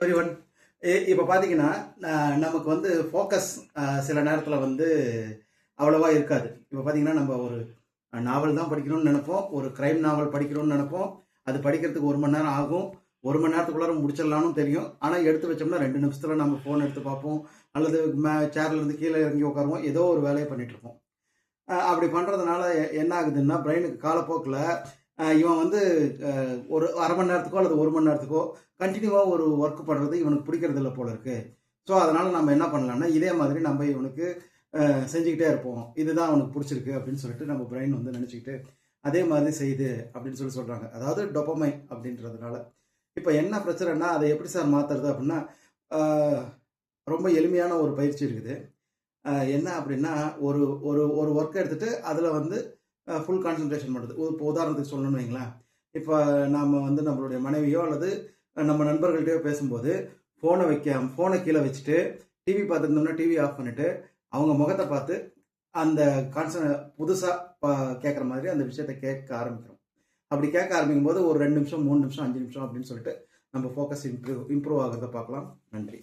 Everyone. இப்போ பார்த்தீங்கன்னா நமக்கு வந்து ஃபோக்கஸ் சில நேரத்தில் வந்து அவ்வளவா இருக்காது. இப்போ பார்த்தீங்கன்னா நம்ம ஒரு நாவல் தான் படிக்கணும்னு நினைப்போம், ஒரு கிரைம் நாவல் படிக்கணும்னு நினைப்போம். அது படிக்கிறதுக்கு 1 மணி நேரம் ஆகும். 1 மணி நேரத்துக்குள்ளார முடிச்சிடலாம்னு தெரியும். ஆனால் எடுத்து வச்சோம்னா 2 நிமிஷத்தில் நம்ம ஃபோன் எடுத்து பார்ப்போம், அல்லது சேர்ல இருந்து கீழே இறங்கி உட்காருவோம், ஏதோ ஒரு வேலையை பண்ணிட்டு இருப்போம். அப்படி பண்ணுறதுனால என்ன ஆகுதுன்னா, பிரெயினுக்கு காலப்போக்கில் இவன் வந்து ஒரு அரை மணி நேரத்துக்கோ அல்லது 1 மணி நேரத்துக்கோ கண்டினியூவாக ஒரு ஒர்க் பண்ணுறது இவனுக்கு பிடிக்கிறது இல்லை போல இருக்கு. ஸோ அதனால் நம்ம என்ன பண்ணலாம்னா, இதே மாதிரி நம்ம இவனுக்கு செஞ்சுக்கிட்டே இருப்போம், இதுதான் அவனுக்கு பிடிச்சிருக்கு அப்படின்னு சொல்லிட்டு நம்ம பிரெயின் வந்து நினச்சிக்கிட்டு அதே மாதிரி செய்யுது அப்படின்னு சொல்கிறாங்க. அதாவது டொபமைன் அப்படின்றதுனால. இப்போ என்ன பிரச்சனைனா, அதை எப்படி சார் மாற்றுறது அப்படின்னா, ரொம்ப எளிமையான ஒரு பயிற்சி இருக்குது. என்ன அப்படின்னா, ஒரு ஒரு ஒரு ஒர்க்கை எடுத்துகிட்டு அதில் வந்து ஃபுல் கான்சன்ட்ரேஷன் பண்ணுறது. இப்போ உதாரணத்துக்கு சொல்லணும்னு வைங்களேன், இப்போ நாம் வந்து நம்மளுடைய மனைவியோ அல்லது நம்ம நண்பர்கள்ட்டையோ பேசும்போது ஃபோனை கீழே வச்சுட்டு டிவி பார்த்துருந்தோம்னா டிவி ஆஃப் பண்ணிவிட்டு அவங்க முகத்தை பார்த்து அந்த புதுசாக கேட்குற மாதிரி அந்த விஷயத்தை கேட்க ஆரம்பிக்கிறோம். அப்படி கேட்க ஆரம்பிக்கும் போது ஒரு 2 நிமிஷம், 3 நிமிஷம், 5 நிமிஷம் அப்படின்னு சொல்லிட்டு நம்ம ஃபோக்கஸ் இம்ப்ரூவ் ஆகிறத பார்க்கலாம். நன்றி.